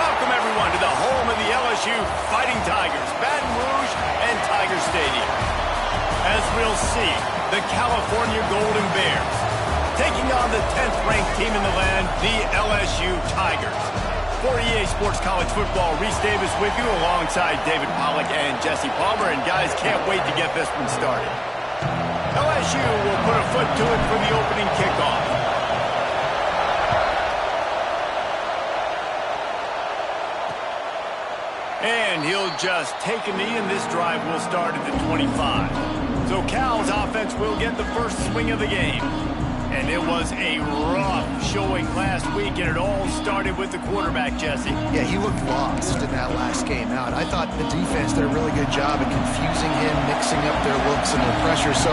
Welcome, everyone, to the home of the LSU Fighting Tigers, Baton Rouge and Tiger Stadium. As we'll see, the California Golden Bears taking on the 10th-ranked team in the land, the LSU Tigers. For EA Sports College Football, Reese Davis with you alongside David Pollack and Jesse Palmer. And guys, can't wait to get this one started. LSU will put a foot to it for the opening kickoff. And he'll just take a knee, and this drive will start at the 25. So Cal's offense will get the first swing of the game. And it was a rough showing last week, and it all started with the quarterback, Jesse. Yeah, he looked lost in that last game out. I thought the defense did a really good job of confusing him, mixing up their looks and their pressure. So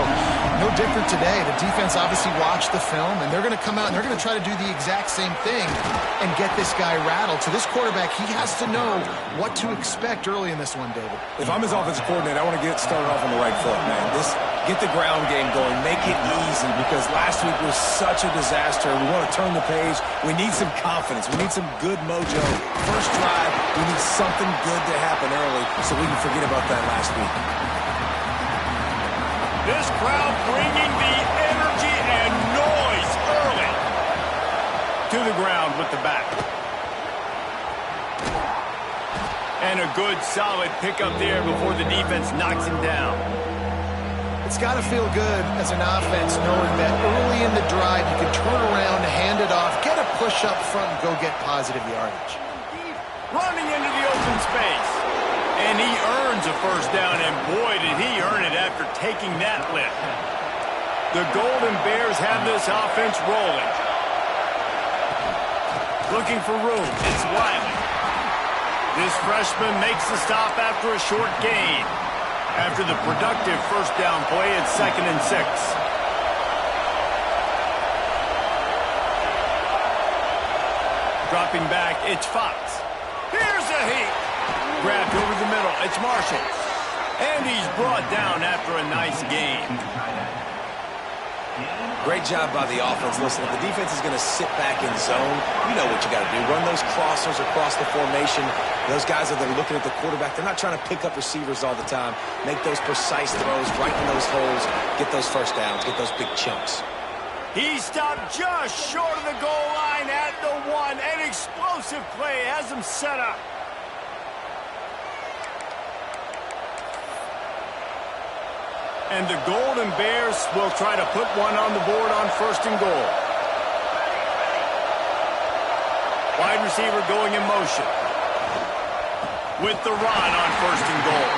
no different today. The defense obviously watched the film, and they're going to come out and they're going to try to do the exact same thing and get this guy rattled. So this quarterback, he has to know what to expect early in this one, David. If I'm his offensive coordinator, I want to get started off on the right foot, man. Get the ground game going. Make it easy, because last week was such a disaster. We want to turn the page. We need some confidence. We need some good mojo. First drive, we need something good to happen early so we can forget about that last week. This crowd bringing the energy and noise early. To the ground with the back. And a good, solid pickup there before the defense knocks him down. It's got to feel good as an offense knowing that early in the drive you can turn around, hand it off, get a push up front, and go get positive yardage. Running into the open space. And he earns a first down, and boy, did he earn it after taking that lift. The Golden Bears have this offense rolling. Looking for room. It's Wiley. This freshman makes the stop after a short gain. After the productive first down play at 2nd and 6. Dropping back, it's Fox. Here's a heat. Grabbed over the middle, it's Marshall. And he's brought down after a nice gain. Great job by the offense. Listen, if the defense is going to sit back in zone, you know what you got to do. Run those crossers across the formation. Those guys that are looking at the quarterback, they're not trying to pick up receivers all the time. Make those precise throws right in those holes. Get those first downs. Get those big chunks. He stopped just short of the goal line at the 1. An explosive play has him set up. And the Golden Bears will try to put one on the board on 1st and goal. Wide receiver going in motion. With the run on 1st and goal.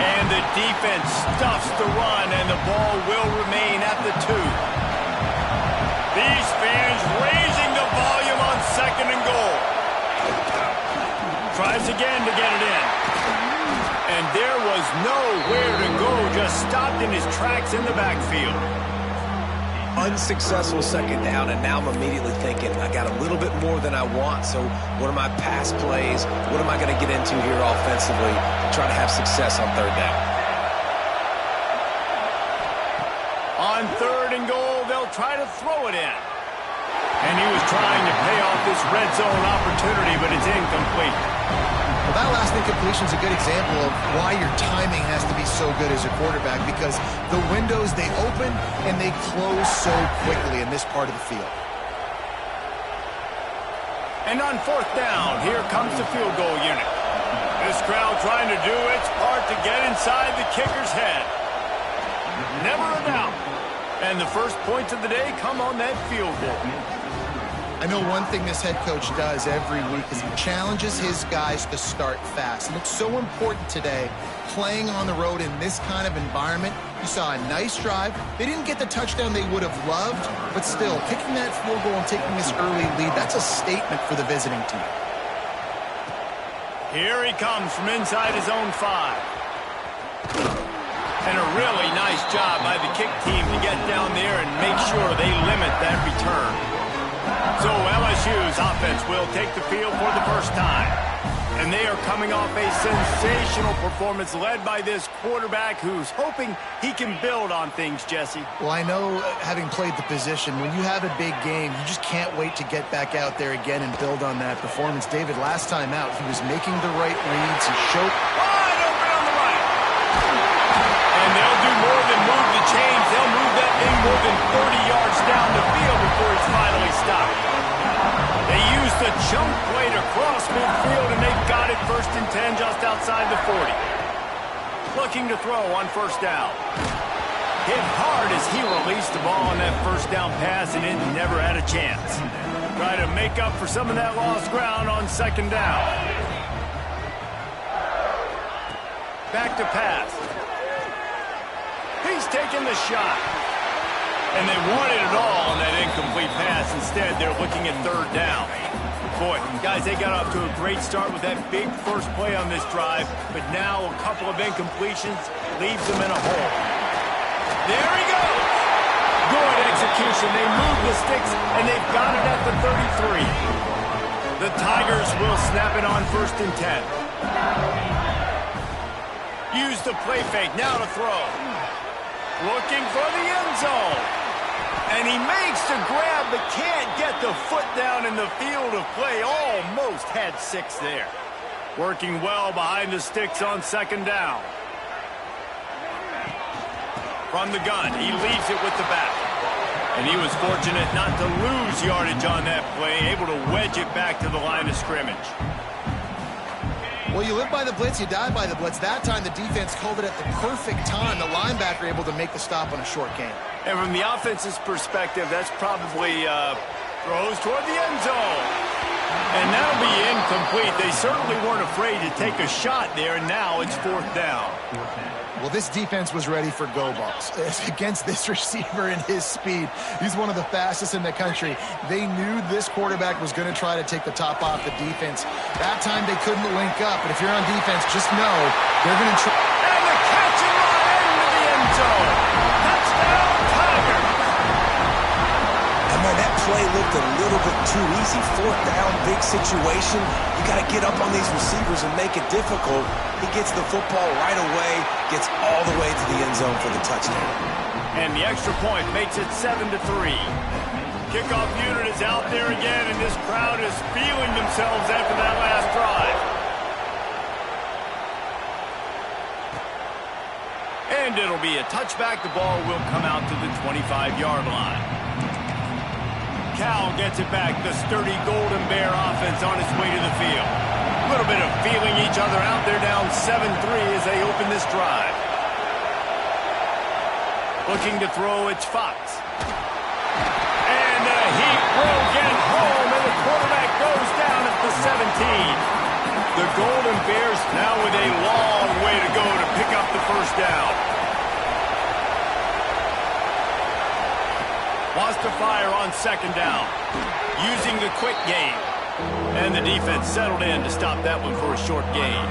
And the defense stuffs the run, and the ball will remain at the 2. These fans raising the volume on 2nd and goal. Tries again to get it in. And there was nowhere to go, just stopped in his tracks in the backfield. Unsuccessful 2nd down, and now I'm immediately thinking, I got a little bit more than I want, so what are my pass plays? What am I going to get into here offensively to try to have success on 3rd down? On 3rd and goal, they'll try to throw it in. And he was trying to pay off this red zone opportunity, but it's incomplete. Well, that last incompletion is a good example of why your timing has to be so good as a quarterback, because the windows, they open and they close so quickly in this part of the field. And on 4th down, here comes the field goal unit. This crowd trying to do its part to get inside the kicker's head. Never a doubt. And the first points of the day come on that field goal. I know one thing this head coach does every week is he challenges his guys to start fast. And it's so important today, playing on the road in this kind of environment. You saw a nice drive. They didn't get the touchdown they would have loved, but still, kicking that field goal and taking this early lead, that's a statement for the visiting team. Here he comes from inside his own 5. And a really nice job by the kick team to get down there and make sure they limit that return. So LSU's offense will take the field for the first time. As And they are coming off a sensational performance led by this quarterback who's hoping he can build on things, Jesse. Well, I know, having played the position, when you have a big game, you just can't wait to get back out there again and build on that performance. David, last time out, he was making the right reads. He showed... Wide open on the right. And they'll do more than move the chains. They'll move that thing more than 30 yards down the field before it's finally stopped. They used the chunk play to cross midfield, and they've got it 1st and 10 just outside the 40. Looking to throw on 1st down. Hit hard as he released the ball on that 1st down pass, and it never had a chance. Try to make up for some of that lost ground on 2nd down. Back to pass. He's taking the shot. And they wanted it all on that incomplete pass. Instead, they're looking at 3rd down. Boy, guys, they got off to a great start with that big first play on this drive, but now a couple of incompletions leaves them in a hole. There he goes! Good execution. They move the sticks, and they've got it at the 33. The Tigers will snap it on 1st and 10. Use the play fake. Now to throw. Looking for the end zone. And he makes the grab, but can't get the foot down in the field of play. Almost had 6 there. Working well behind the sticks on 2nd down. From the gun, he leaves it with the back. And he was fortunate not to lose yardage on that play, able to wedge it back to the line of scrimmage. Well, you live by the blitz, you die by the blitz. That time, the defense called it at the perfect time. The linebacker able to make the stop on a short gain. And from the offense's perspective, that's probably throws toward the end zone. And that'll be incomplete. They certainly weren't afraid to take a shot there, and now it's 4th down. Well, this defense was ready for go balls. Against this receiver and his speed, he's one of the fastest in the country. They knew this quarterback was going to try to take the top off the defense. That time they couldn't link up, but if you're on defense, just know they're going to try. And the catch and run into the end zone. Touchdown, Tigers! And man, that play looked a little bit too easy. 4th down, big situation. You got to get up on these receivers and make it difficult. He gets the football right away, gets all the way to the end zone for the touchdown. And the extra point makes it 7-3. Kickoff unit is out there again, and this crowd is feeling themselves after that last drive. And it'll be a touchback. The ball will come out to the 25-yard line. Cal gets it back. The sturdy Golden Bear offense on its way to the field. A little bit of feeling each other out there, down 7-3 as they open this drive. Looking to throw, it's Fox. And the heat will get home, and the quarterback goes down at the 17. The Golden Bears now with a long way to go to pick up the 1st down. Wants to fire on 2nd down, using the quick game. And the defense settled in to stop that one for a short gain.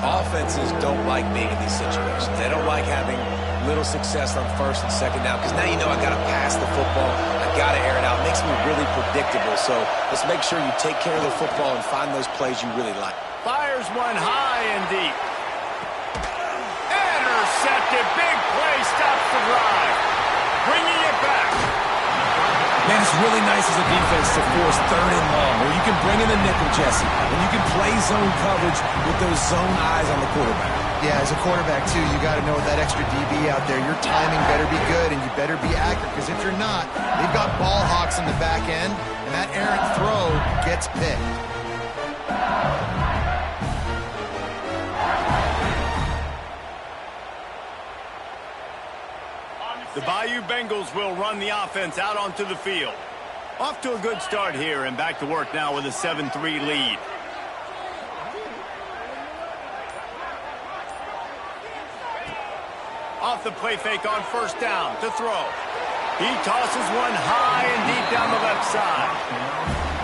Offenses don't like being in these situations. They don't like having little success on 1st and 2nd down, because now you know I got to pass the football. I got to air it out. It makes me really predictable. So let's make sure you take care of the football and find those plays you really like. Fires one high and deep. Intercepted. Big play. Stops the drive. Bringing it back. Man, it's really nice as a defense to force 3rd and long, where you can bring in the nickel, Jesse, and you can play zone coverage with those zone eyes on the quarterback. Yeah, as a quarterback, too, you got to know with that extra DB out there, your timing better be good and you better be accurate, because if you're not, they've got ball hawks in the back end, and that errant throw gets picked. The Bayou Bengals will run the offense out onto the field. Off to a good start here, and back to work now with a 7-3 lead. Off the play fake on 1st down to throw. He tosses one high and deep down the left side.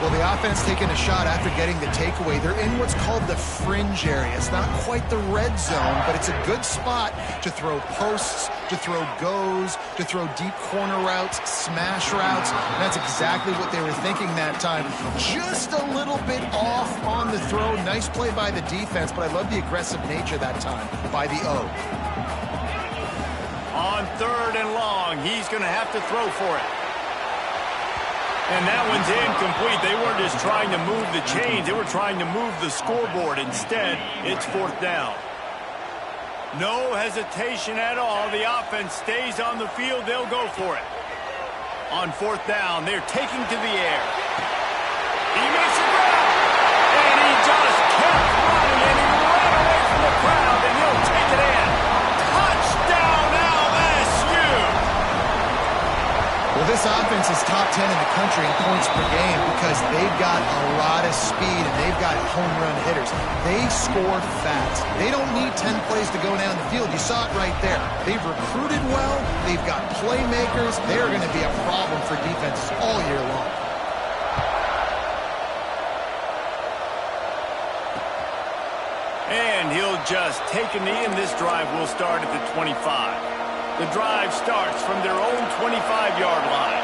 Well, the offense taking a shot after getting the takeaway. They're in what's called the fringe area. It's not quite the red zone, but it's a good spot to throw posts, to throw goes, to throw deep corner routes, smash routes. And that's exactly what they were thinking that time. Just a little bit off on the throw. Nice play by the defense, but I love the aggressive nature that time by the O. On 3rd and long, he's going to have to throw for it. And that one's incomplete. They weren't just trying to move the chains. They were trying to move the scoreboard. Instead, it's 4th down. No hesitation at all. The offense stays on the field. They'll go for it. On 4th down, they're taking to the air. He makes a grab. And he just kept running, and he ran away from the crowd, and he'll take it in. Touchdown, LSU! Well, this offense is top 10 in the country in points per game because they've got a lot of speed and they've got home run hitters. They score fast. They don't need 10 plays to go down the field. You saw it right there. They've recruited well. They've got playmakers. They're going to be a problem for defenses all year long. And he'll just take a knee, and this drive will start at the 25. The drive starts from their own 25-yard line.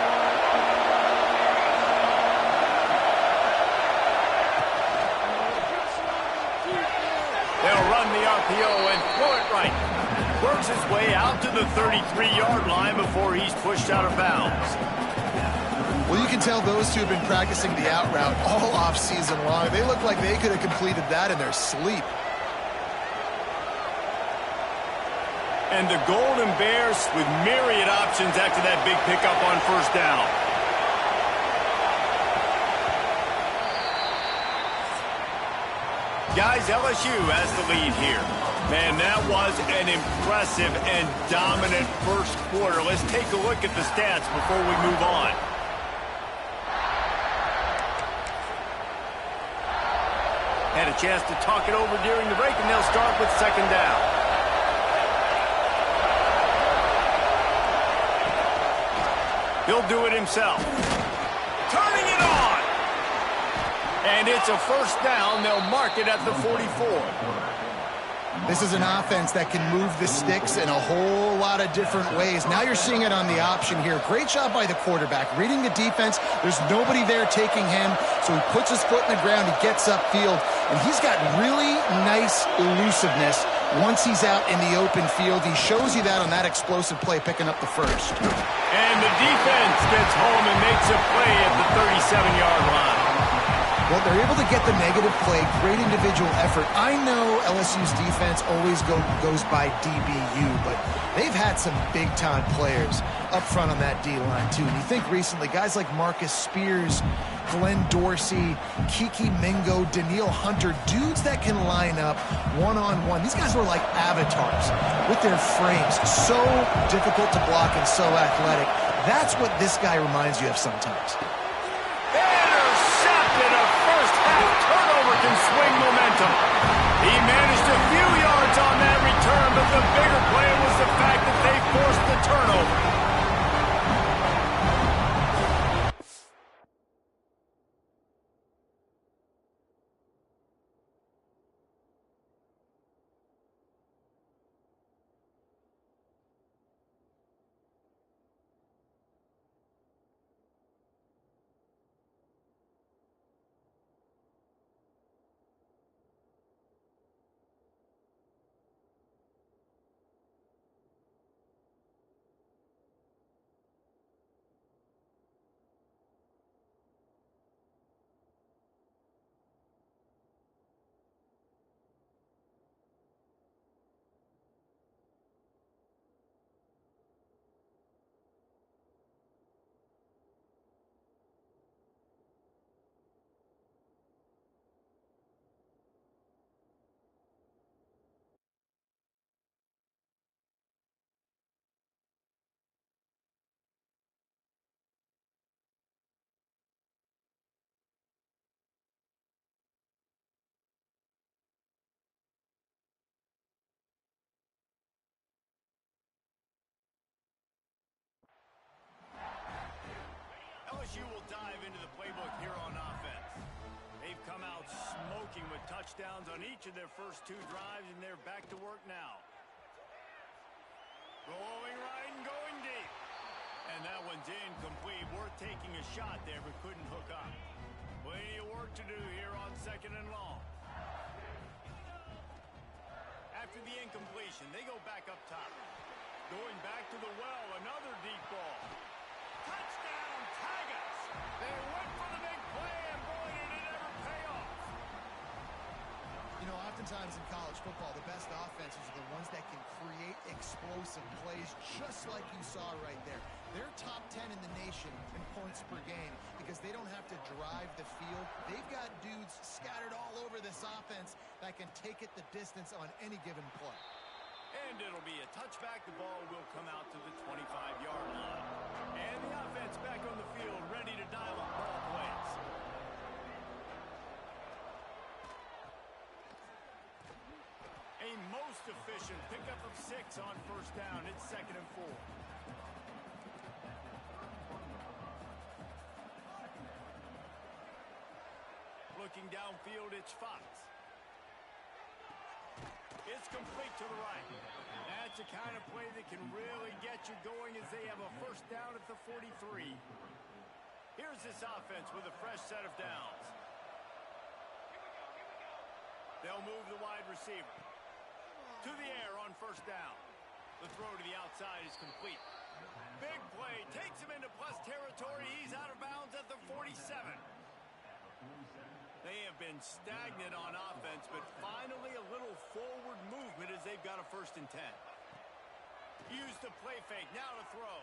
They'll run the RPO and throw it right. Works his way out to the 33-yard line before he's pushed out of bounds. Well, you can tell those two have been practicing the out route all off-season long. They look like they could have completed that in their sleep. And the Golden Bears with myriad options after that big pickup on 1st down. Guys, LSU has the lead here. Man, that was an impressive and dominant first quarter. Let's take a look at the stats before we move on. Had a chance to talk it over during the break, and they'll start with 2nd down. He'll do it himself. Turning it on! And it's a 1st down. They'll mark it at the 44. This is an offense that can move the sticks in a whole lot of different ways. Now you're seeing it on the option here. Great job by the quarterback. Reading the defense. There's nobody there taking him, so he puts his foot in the ground. He gets upfield, and he's got really nice elusiveness once he's out in the open field. He shows you that on that explosive play, picking up the 1st. And the defense gets home and makes a play at the 37-yard line. Well, they're able to get the negative play, great individual effort. I know LSU's defense always goes by DBU, but they've had some big-time players up front on that D-line, too. And you think recently, guys like Marcus Spears, Glenn Dorsey, Kiki Mingo, Daniil Hunter, dudes that can line up one-on-one. These guys were like avatars with their frames. So difficult to block and so athletic. That's what this guy reminds you of sometimes. Can swing momentum. He managed a few yards on that return, but the bigger play was the fact that they forced the turnover. LSU will dive into the playbook here on offense. touchdowns on each of their first 2 drives, and they're back to work now. Rolling right and going deep. And that one's incomplete. Worth taking a shot there, but couldn't hook up. Plenty of work to do here on 2nd and long. After the incompletion, they go back up top. Going back to the well, another deep ball. Touchdown, Tigers! They went for the big play, and boy, did it ever pay off. You know, oftentimes in college football, the best offenses are the ones that can create explosive plays, just like you saw right there. They're top 10 in the nation in points per game because they don't have to drive the field. They've got dudes scattered all over this offense that can take it the distance on any given play. And it'll be a touchback. The ball will come out to the 25-yard line. And the offense back on the field, ready to dial up ball plays. A most efficient pickup of 6 on 1st down. It's 2nd and 4. Looking downfield, it's Fox. It's complete to the right. That's the kind of play that can really get you going as they have a 1st down at the 43. Here's this offense with a fresh set of downs. They'll move the wide receiver. To the air on 1st down. The throw to the outside is complete. Big play. Takes him into plus territory. He's out of bounds at the 47. They have been stagnant on offense, but finally a little forward movement as they've got a 1st and 10. Use the play fake, now to throw.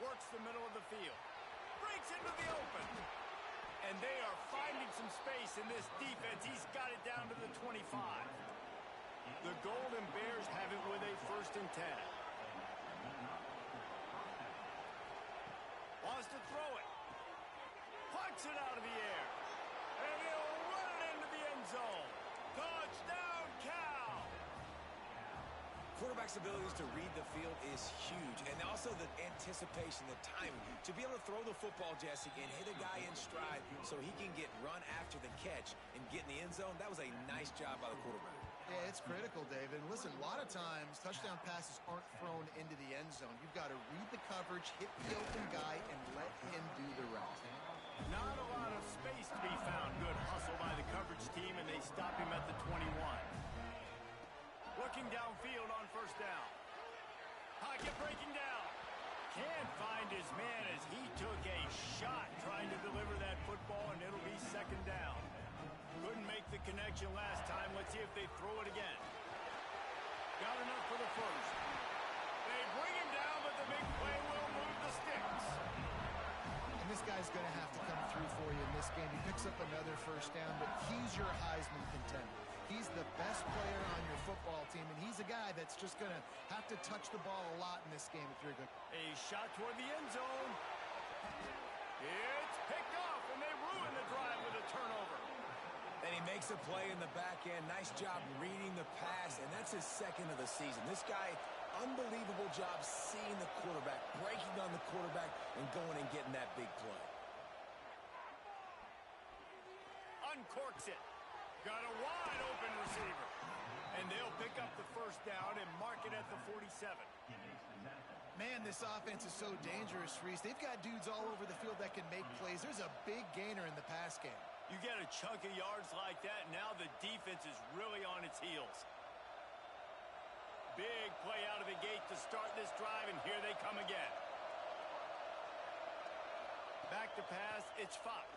Works the middle of the field. Breaks into the open. And they are finding some space in this defense. He's got it down to the 25. The Golden Bears have it with a 1st and 10. Wants to throw it. Pucks it out of the air. And he'll run it into the end zone. Touchdown, Cal! Quarterback's abilities to read the field is huge. And also the anticipation, the timing. To be able to throw the football, Jesse, and hit a guy in stride so he can get run after the catch and get in the end zone, that was a nice job by the quarterback. Yeah, it's critical, David. And listen, a lot of times touchdown passes aren't thrown into the end zone. You've got to read the coverage, hit the open guy, and let him do the rest. Not a lot of space to be found. Good hustle by the coverage team, and they stop him at the 21. Looking downfield on 1st down. Pocket breaking down. Can't find his man as he took a shot trying to deliver that football, and it'll be 2nd down. Couldn't make the connection last time. Let's see if they throw it again. Got enough for the 1st. They bring him down, but the big play will move the sticks. And this guy's going to have to come through for you in this game. He picks up another 1st down, but he's your Heisman contender. He's the best player on your football team, and he's a guy that's just going to have to touch the ball a lot in this game if you're good. A shot toward the end zone. It's picked off, and they ruin the drive with a turnover. And he makes a play in the back end. Nice job reading the pass, and that's his 2nd of the season. This guy, unbelievable job seeing the quarterback, breaking on the quarterback, and going and getting that big play. Uncorks it. Got a wide open receiver. And they'll pick up the 1st down and mark it at the 47. Man, this offense is so dangerous, Reese. They've got dudes all over the field that can make plays. There's a big gainer in the pass game. You get a chunk of yards like that, now the defense is really on its heels. Big play out of the gate to start this drive, and here they come again. Back to pass, it's Fox.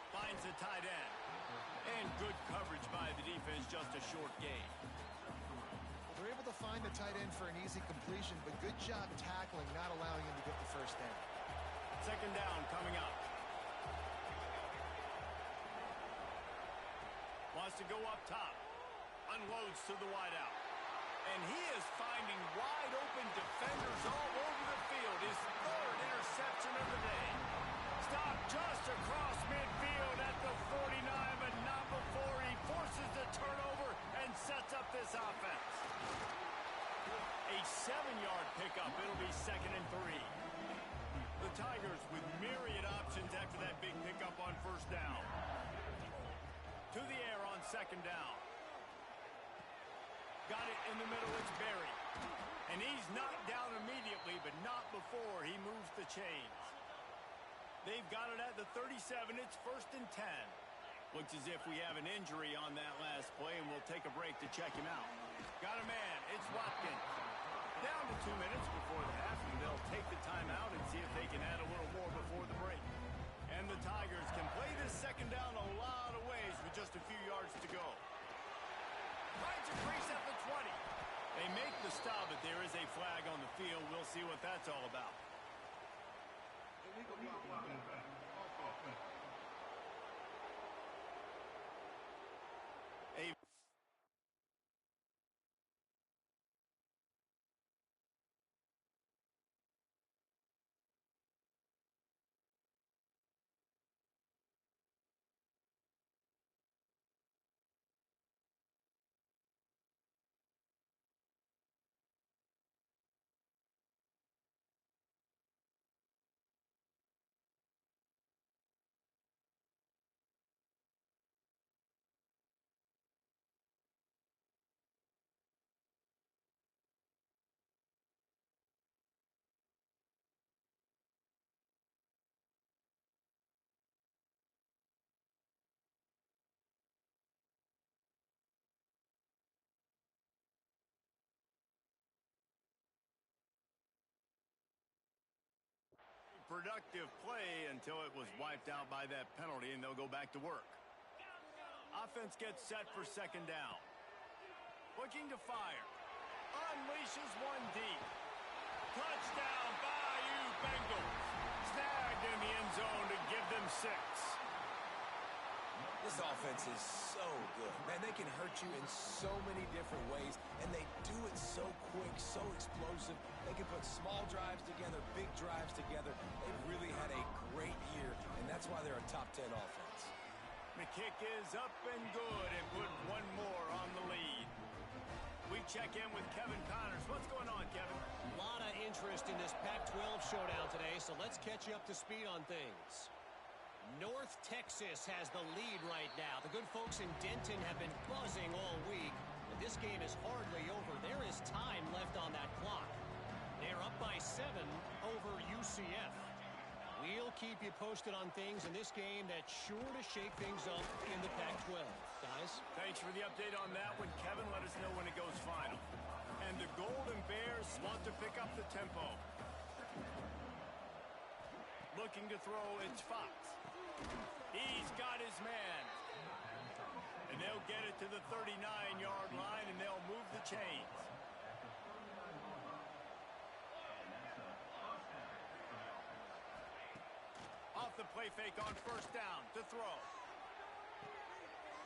Finds the tight end. And good coverage by the defense, just a short gain. They're able to find the tight end for an easy completion, but good job tackling, not allowing him to get the 1st down. 2nd down coming up. Wants to go up top. Unloads to the wideout. And he is finding wide open defenders all over the field. His 3rd interception of the day. Stopped just across midfield at the 49, but not before he forces the turnover and sets up this offense. A 7-yard pickup. It'll be 2nd and 3. The Tigers with myriad options after that big pickup on 1st down. second down. Got it in the middle. It's Berry. And he's knocked down immediately, but not before he moves the chains. They've got it at the 37. It's 1st and 10. Looks as if we have an injury on that last play, and we'll take a break to check him out. Got a man. It's Watkins. Down to 2 minutes before the half, and they'll take the timeout and see if they can add a little more before the break. And the Tigers can play this second down a lot of ways with just a few yards to go. Finds a crease at the 20. They make the stop, but there is a flag on the field. We'll see what that's all about. Productive play until it was wiped out by that penalty, and they'll go back to work. Offense gets set for second down. Looking to fire. Unleashes one deep. Touchdown, Bayou Bengals. Snagged in the end zone to give them 6. This offense is so good. Man, they can hurt you in so many different ways, and they do it so quick, so explosive. They can put small drives together, big drives together. They've really had a great year, and that's why they're a top 10 offense. The kick is up and good, and put one more on the lead. We check in with Kevin Connors. What's going on, Kevin? A lot of interest in this Pac-12 showdown today, so let's catch you up to speed on things. North Texas has the lead right now. The good folks in Denton have been buzzing all week, but this game is hardly over. There is time left on that clock. They're up by 7 over UCF. We'll keep you posted on things in this game that's sure to shake things up in the Pac-12. Guys? Thanks for the update on that one, Kevin. Let us know when it goes final. And the Golden Bears want to pick up the tempo. Looking to throw, it's Fox. He's got his man. And they'll get it to the 39-yard line, and they'll move the chains. Off the play fake on first down to throw.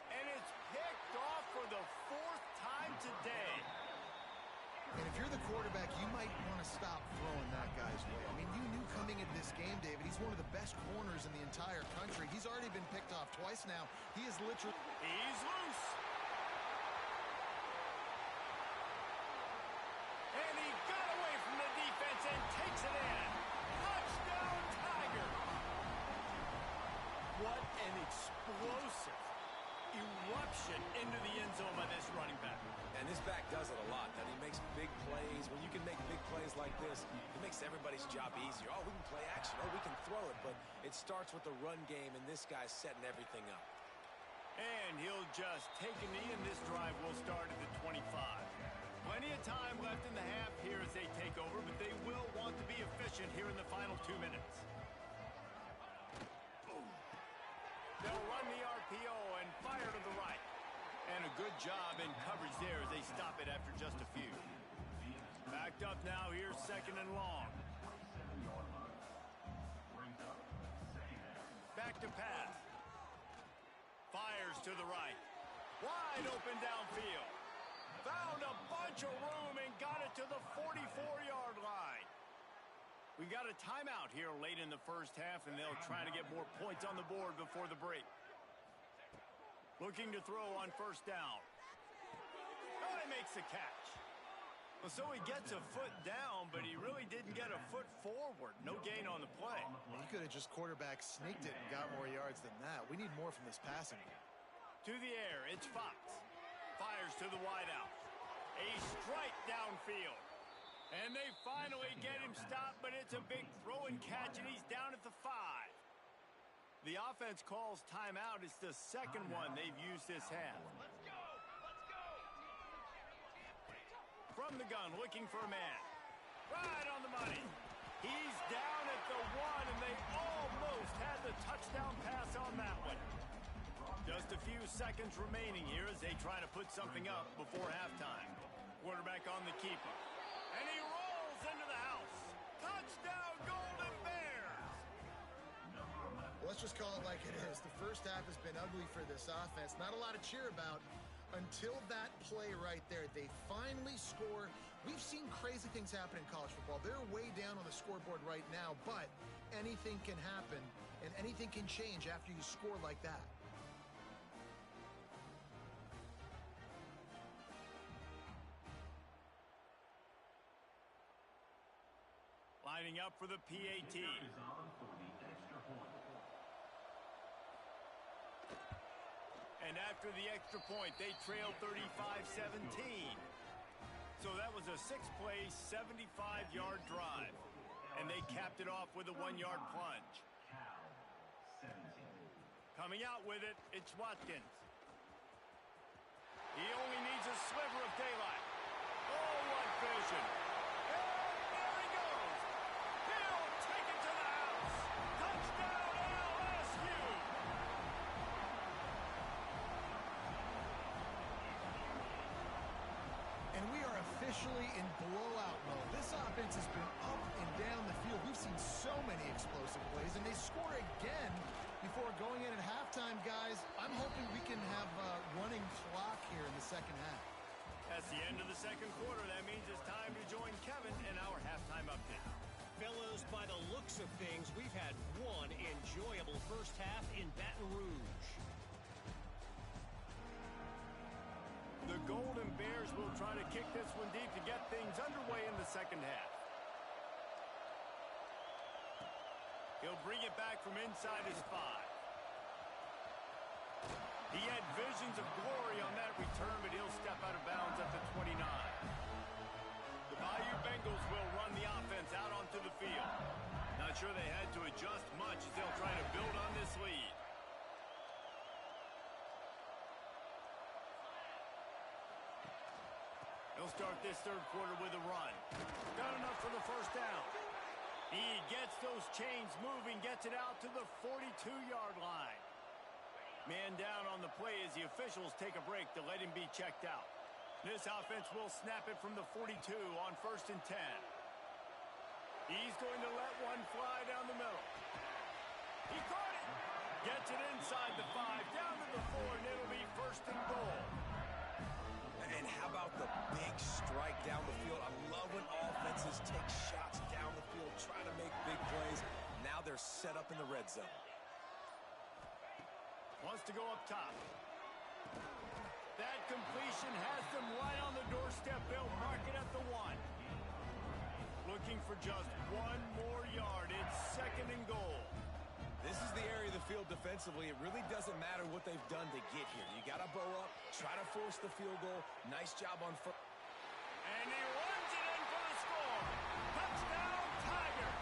And it's picked off for the 4th time today. And if you're the quarterback, you might want to stop throwing that guy's way. I mean, you knew coming into this game, David, he's one of the best corners in the entire country. He's already been picked off twice now. He is literally... He's loose. And he got away from the defense and takes it in. Touchdown, Tiger. What an explosive eruption into the end zone by this running back. And this back does it a lot. That he makes big plays. When you can make big plays like this, it makes everybody's job easier. Oh, we can play action. Oh, we can throw it. But it starts with the run game, and this guy's setting everything up. And he'll just take a knee, and this drive will start at the 25. Plenty of time left in the half here as they take over, but they will want to be efficient here in the final 2 minutes. They'll run the RPO and fire to the right. And a good job in coverage there as they stop it after just a few. Backed up now, here's 2nd and long. Back to pass. Fires to the right. Wide open downfield. Found a bunch of room and got it to the 44-yard line. We got a timeout here late in the first half, and they'll try to get more points on the board before the break. Looking to throw on first down. Oh, he makes the catch. Well, so he gets a foot down, but he really didn't get a foot forward. No gain on the play. Well, he could have just quarterback sneaked it and got more yards than that. We need more from this passing game. To the air, it's Fox. Fires to the wideout. A strike downfield. And they finally get him stopped, but it's a big throw and catch, and he's down at the 5. The offense calls timeout. It's the second one they've used this half. Let's go! From the gun, looking for a man. Right on the money. He's down at the 1, and they almost had the touchdown pass on that one. Just a few seconds remaining here as they try to put something up before halftime. Quarterback on the keeper. And he rolls into the house. Touchdown, Golden Bears! Well, let's just call it like it is. The first half has been ugly for this offense. Not a lot to cheer about until that play right there. They finally score. We've seen crazy things happen in college football. They're way down on the scoreboard right now, but anything can happen, and anything can change after you score like that. Lining up for the PAT. And after the extra point, they trailed 35-17. So that was a 6-play, 75-yard drive. And they capped it off with a 1-yard plunge. Coming out with it, it's Watkins. He only needs a sliver of daylight. Oh, what vision. And there he goes. He'll take it to the house. Touchdown, LSU. And we are officially in blowout mode. This offense has been up and down the field. We've seen so many explosive plays, and they score again before going in at halftime, guys. I'm hoping we can have a running clock here in the second half. That's the end of the second quarter. That means it's time to join Kevin in our halftime update. Fellows, by the looks of things, we've had one enjoyable first half in Baton Rouge. The Golden Bears will try to kick this one deep to get things underway in the second half. He'll bring it back from inside his 5. He had visions of glory on that return, but he'll step out of bounds at the 29. The Bayou Bengals will run the offense out onto the field. Not sure they had to adjust much as they'll try to build on this lead. He'll start this third quarter with a run. Got enough for the first down. He gets those chains moving, gets it out to the 42-yard line. Man down on the play as the officials take a break to let him be checked out. This offense will snap it from the 42 on 1st and 10. He's going to let one fly down the middle. He caught it. Gets it inside the 5, down to the 4, and it'll be 1st and goal. And how about the big strike down the field? I love when offenses take shots down the field, try to make big plays. Now they're set up in the red zone. Wants to go up top. That completion has them right on the doorstep. They'll mark it at the 1. Looking for just one more yard. It's 2nd and goal. This is the area of the field defensively. It really doesn't matter what they've done to get here. You got to bow up, try to force the field goal. Nice job on first. And he runs it in for the score. Touchdown, Tigers.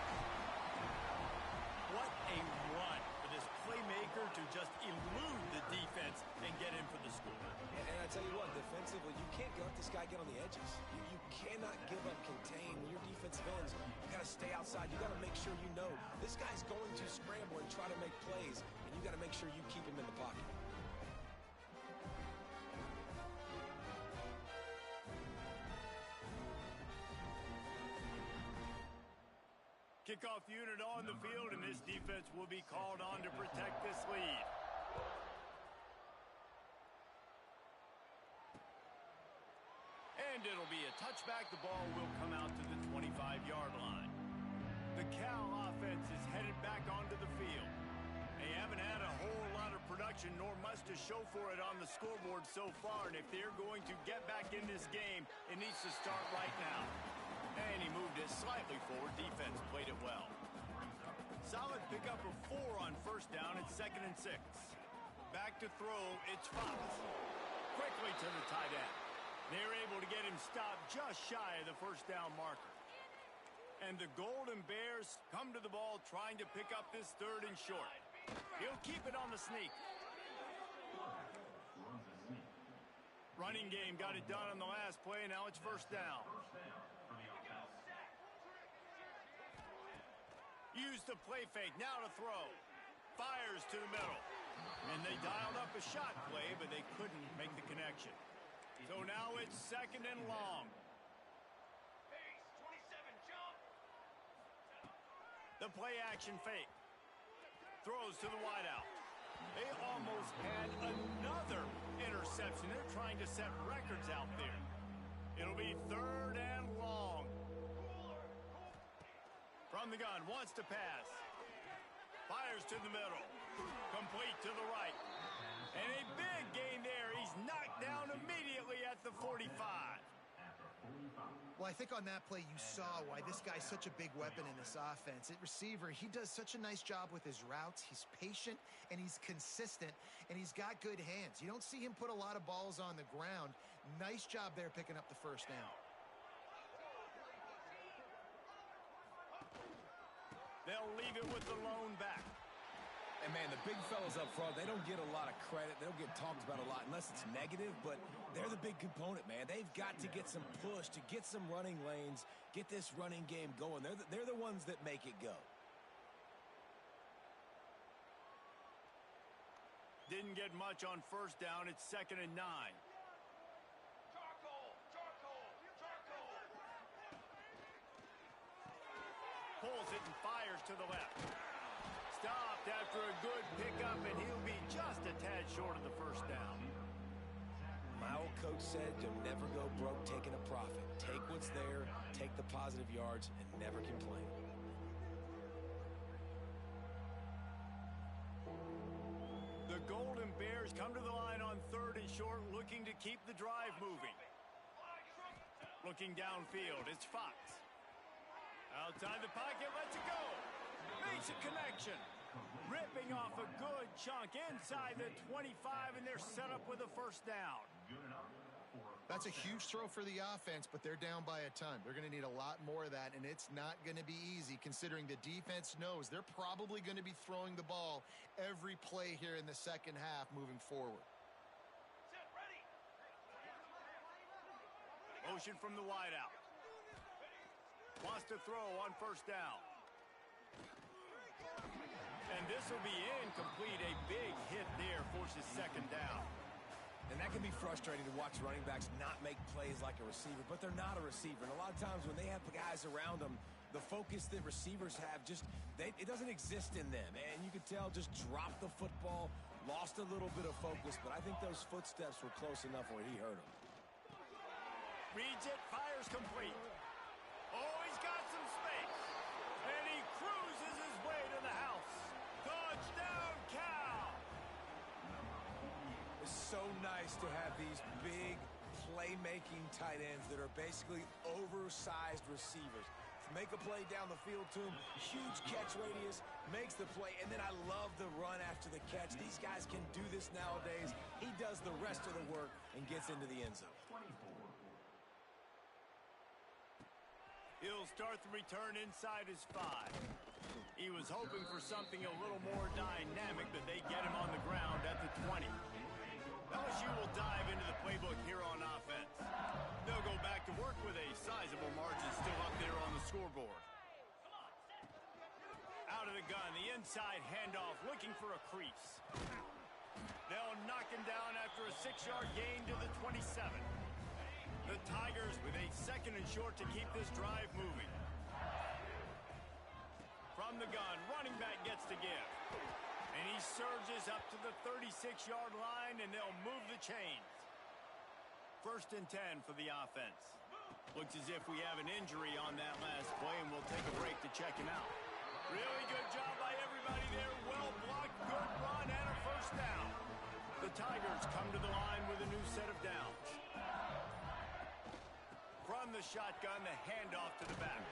What a run for this playmaker to just elude the defense and get in for the score. And I tell you what, defensively, you can't let this guy get on the edges. You cannot give up contain. When your defensive ends, you got to stay outside. You got to make sure you know this guy's going to scramble and try to make plays, and you got to make sure you keep him in the pocket. Kickoff unit on the field, and this defense will be called on to protect this lead. And it'll be a touchback. The ball will come out to the 25-yard line. The Cal offense is headed back onto the field. They haven't had a whole lot of production, nor much to show for it on the scoreboard so far. And if they're going to get back in this game, it needs to start right now. And he moved it slightly forward. Defense played it well. Solid pickup of 4 on 1st down. It's 2nd and 6. Back to throw, it's Fox. Quickly to the tight end. They're able to get him stopped just shy of the first down marker. And the Golden Bears come to the ball trying to pick up this 3rd and short. He'll keep it on the sneak. Running game got it done on the last play. Now it's 1st down. Use the play fake. Now to throw. Fires to the middle. And they dialed up a shot play, but they couldn't make the connection. So now it's 2nd and long. The play action fake. Throws to the wideout. They almost had another interception. They're trying to set records out there. It'll be 3rd and long. From the gun, wants to pass. Fires to the middle. Complete to the right. And a big gain there. He's knocked down immediately at the 45. Well, I think on that play you saw why this guy's such a big weapon in this offense. At receiver, he does such a nice job with his routes. He's patient, and he's consistent, and he's got good hands. You don't see him put a lot of balls on the ground. Nice job there picking up the 1st down. They'll leave it with the lone back. And, man, the big fellas up front, they don't get a lot of credit. They don't get talked about a lot unless it's negative, but they're the big component, man. They've got to get some push, to get some running lanes, get this running game going. They're the ones that make it go. Didn't get much on 1st down. It's 2nd and 9. Pulls it and fires to the left. Stopped after a good pickup, and he'll be just a tad short of the 1st down. My old coach said you'll never go broke taking a profit. Take what's there, take the positive yards, and never complain. The Golden Bears come to the line on 3rd and short, looking to keep the drive moving. Looking downfield, it's Fox. Outside the pocket, lets it go. Makes a connection. Ripping off a good chunk inside the 25, and they're set up with a 1st down. That's a huge throw for the offense, but they're down by a ton. They're going to need a lot more of that, and it's not going to be easy considering the defense knows they're probably going to be throwing the ball every play here in the 2nd half moving forward. Motion from the wideout. Wants to throw on 1st down. And this will be incomplete. A big hit there forces 2nd down. And that can be frustrating to watch running backs not make plays like a receiver, but they're not a receiver. And a lot of times when they have guys around them, the focus that receivers have it doesn't exist in them. And you could tell just dropped the football, lost a little bit of focus, but I think those footsteps were close enough where he hurt him. Reads it, fires complete. Oh, he's got some space. And he cruises his way to the house. Touchdown, Cal! It's so nice to have these big playmaking tight ends that are basically oversized receivers. Make a play down the field to him, huge catch radius, makes the play, and then I love the run after the catch. These guys can do this nowadays. He does the rest of the work and gets into the end zone. He'll start the return inside his 5. He was hoping for something a little more dynamic, but they get him on the ground at the 20. LSU will dive into the playbook here on offense. They'll go back to work with a sizable margin still up there on the scoreboard. Out of the gun, the inside handoff, looking for a crease. They'll knock him down after a 6-yard gain to the 27. The Tigers with a 2nd and short to keep this drive moving. From the gun, running back gets to give. And he surges up to the 36-yard line, and they'll move the chains. 1st and 10 for the offense. Looks as if we have an injury on that last play, and we'll take a break to check him out. Really good job by everybody there. Well blocked, good run, and a 1st down. The Tigers come to the line with a new set of downs. From the shotgun, the handoff to the back.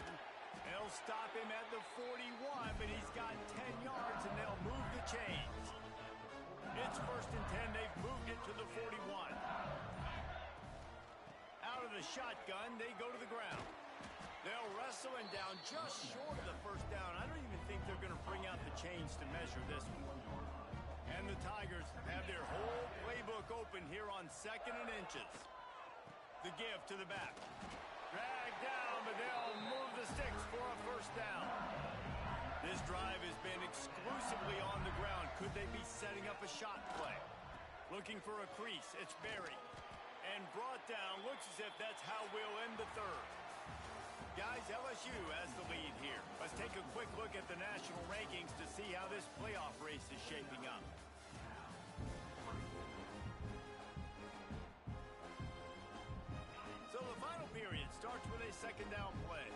They'll stop him at the 41, but he's got 10 yards, and they'll move the chains. It's 1st and 10. They've moved it to the 41. Out of the shotgun, they go to the ground. They'll wrestle and down just short of the first down. I don't even think they're going to bring out the chains to measure this one. And the Tigers have their whole playbook open here on 2nd and inches. The give to the back. Drag down, but they'll move the sticks for a first down. This drive has been exclusively on the ground. Could they be setting up a shot play? Looking for a crease. It's Berry. And brought down. Looks as if that's how we'll end the third. Guys, LSU has the lead here. Let's take a quick look at the national rankings to see how this playoff race is shaping up. So the final period starts with a 2nd down play.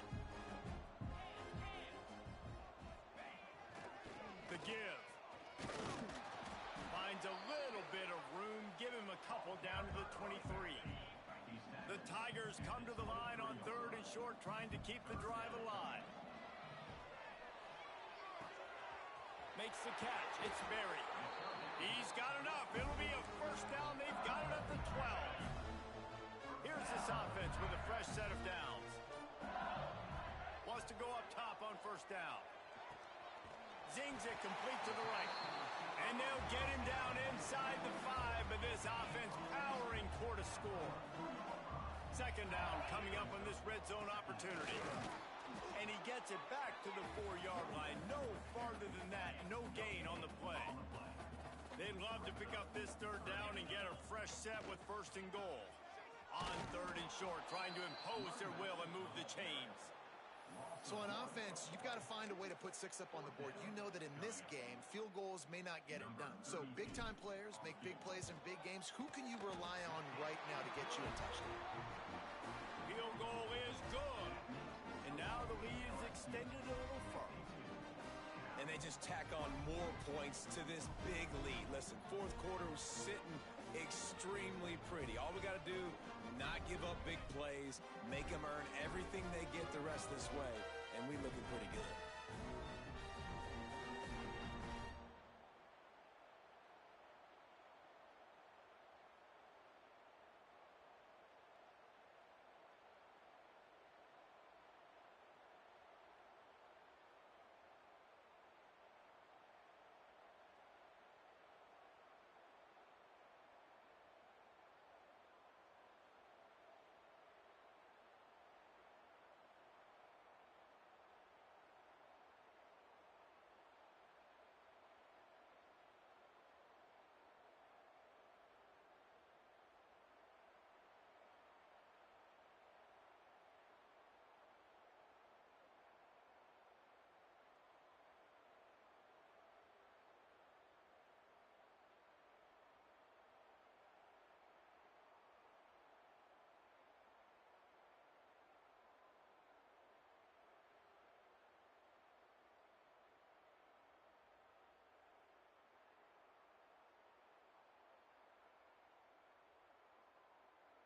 The give. Finds a little bit of room. Give him a couple down to the 23. The Tigers come to the line on 3rd and short, trying to keep the drive alive. Makes the catch. It's Berry. He's got enough. It'll be a first down. They've got it at the 12. Here's this offense with a fresh set of downs. Wants to go up top on first down. Zings it complete to the right. And they'll get him down inside the 5, but this offense powering toward a score. 2nd down coming up on this red zone opportunity. And he gets it back to the 4-yard line. No farther than that. No gain on the play. They'd love to pick up this 3rd down and get a fresh set with 1st and goal. On 3rd and short, trying to impose their will and move the chains. So on offense, you've got to find a way to put 6 up on the board. You know that in this game, field goals may not get it done. So big-time players make big plays in big games. Who can you rely on right now to get you a touchdown? Field goal is good. And now the lead is extended a little further. And they just tack on more points to this big lead. Listen, 4th quarter was sitting extremely pretty. All we got to do, not give up big plays, make them earn everything they get the rest of this way, and we looking pretty good.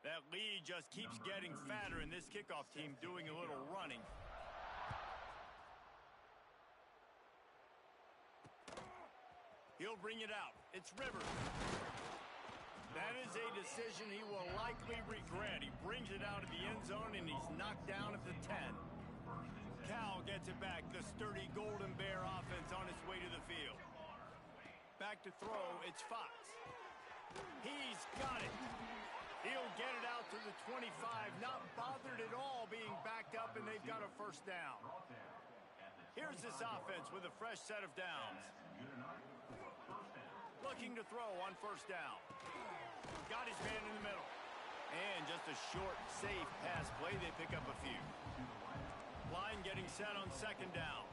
That lead just keeps getting fatter, and this kickoff team doing a little running. He'll bring it out. It's Rivers. That is a decision he will likely regret. He brings it out of the end zone, and he's knocked down at the 10. Cal gets it back. The sturdy Golden Bear offense on its way to the field. Back to throw. It's Fox. He's got it. He'll get it out to the 25, not bothered at all being backed up, and they've got a first down. Here's this offense with a fresh set of downs. Looking to throw on first down. Got his man in the middle. And just a short, safe pass play. They pick up a few. Line getting set on 2nd down.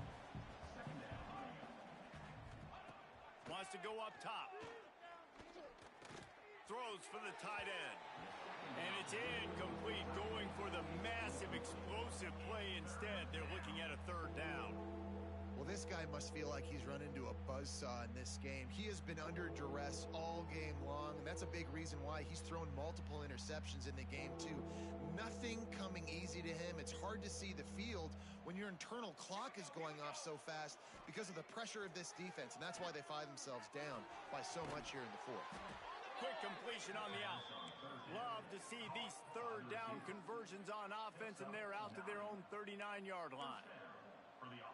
Wants to go up top. Throws for the tight end. And it's incomplete, going for the massive explosive play instead. They're looking at a 3rd down. Well, this guy must feel like he's run into a buzzsaw in this game. He has been under duress all game long, and that's a big reason why he's thrown multiple interceptions in the game, too. Nothing coming easy to him. It's hard to see the field when your internal clock is going off so fast because of the pressure of this defense, and that's why they find themselves down by so much here in the fourth. Quick completion on the out. Love to see these third down conversions on offense, and they're out to their own 39-yard line.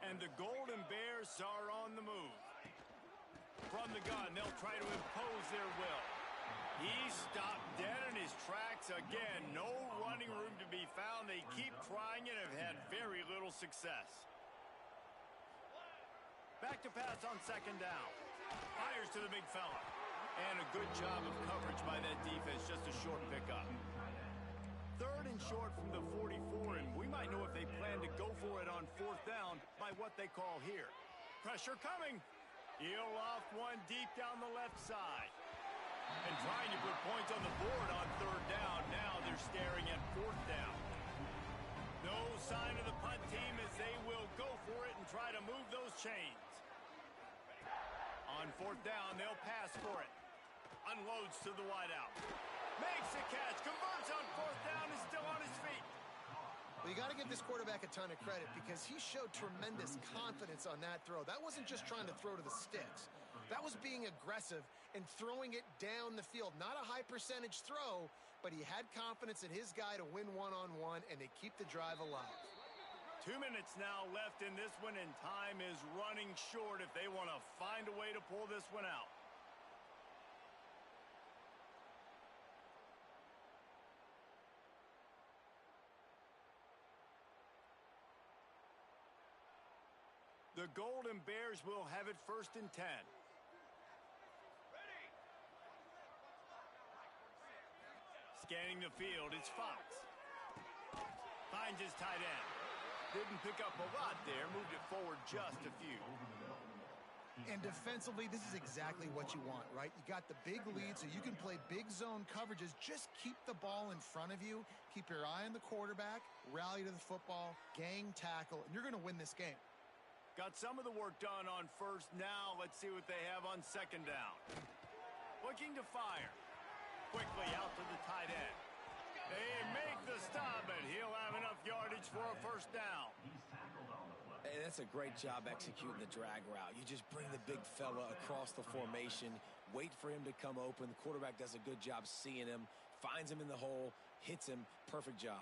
And the Golden Bears are on the move. From the gun, they'll try to impose their will. He stopped dead in his tracks again. No running room to be found. They keep trying and have had very little success. Back to pass on second down. Fires to the big fella. And a good job of coverage by that defense. Just a short pickup. Third and short from the 44, and we might know if they plan to go for it on fourth down by what they call here. Pressure coming. He'll loft one deep down the left side. And trying to put points on the board on third down. Now they're staring at fourth down. No sign of the punt team as they will go for it and try to move those chains. On fourth down, they'll pass for it. Unloads to the wideout. Makes a catch, converts on fourth down, is still on his feet. Well, you got to give this quarterback a ton of credit because he showed tremendous confidence on that throw. That wasn't just trying to throw to the sticks. That was being aggressive and throwing it down the field. Not a high percentage throw, but he had confidence in his guy to win one-on-one, and they keep the drive alive. 2 minutes now left in this one, and time is running short if they want to find a way to pull this one out. The Golden Bears will have it first and 10. Scanning the field, it's Fox. Finds his tight end. Didn't pick up a lot there, moved it forward just a few. And defensively, this is exactly what you want, right? You got the big lead, so you can play big zone coverages. Just keep the ball in front of you. Keep your eye on the quarterback, rally to the football, gang tackle, and you're going to win this game. Got some of the work done on first. Now let's see what they have on second down. Looking to fire. Quickly out to the tight end. They make the stop, and he'll have enough yardage for a first down. Hey, that's a great job executing the drag route. You just bring the big fella across the formation, wait for him to come open. The quarterback does a good job seeing him, finds him in the hole, hits him. Perfect job.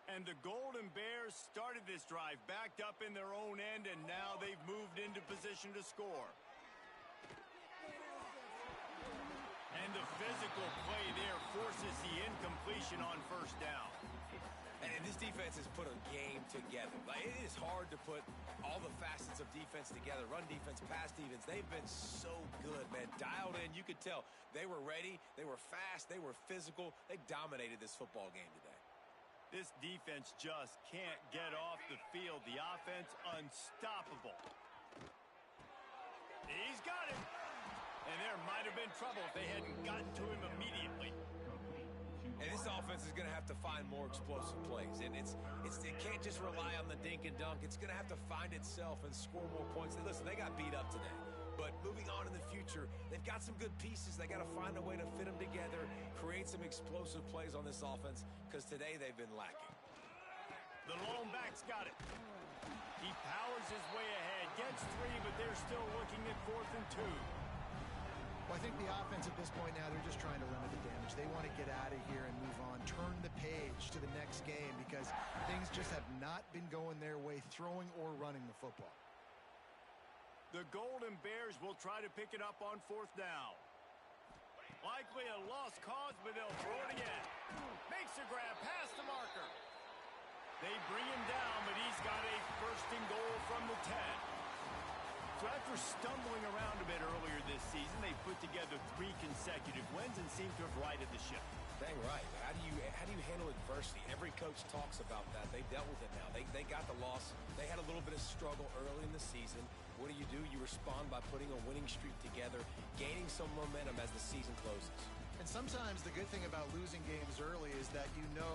And the Golden Bears started this drive backed up in their own end, and now they've moved into position to score. And the physical play there forces the incompletion on first down. And this defense has put a game together. Like, it is hard to put all the facets of defense together. Run defense, pass defense. They've been so good, man. Dialed in. You could tell they were ready. They were fast. They were physical. They dominated this football game today. This defense just can't get off the field. The offense unstoppable. He's got it. And there might have been trouble if they hadn't gotten to him immediately. And this offense is going to have to find more explosive plays. And it can't just rely on the dink and dunk. It's going to have to find itself and score more points. Listen, they got beat up today. But moving on in the future, they've got some good pieces. They got to find a way to fit them together, create some explosive plays on this offense, because today they've been lacking. The lone back's got it. He powers his way ahead, gets 3, but they're still looking at 4th and 2. Well, I think the offense at this point now, they're just trying to limit the damage. They want to get out of here and move on, turn the page to the next game because things just have not been going their way, throwing or running the football. The Golden Bears will try to pick it up on 4th down. Likely a lost cause, but they'll throw it again. Makes a grab past the marker. They bring him down, but he's got a 1st and goal from the 10. So after stumbling around a bit earlier this season, they put together 3 consecutive wins and seem to have righted the ship. Dang right. How do you handle adversity? Every coach talks about that. They dealt with it now. They got the loss. They had a little bit of struggle early in the season. What do? You respond by putting a winning streak together, gaining some momentum as the season closes. And sometimes the good thing about losing games early is that you know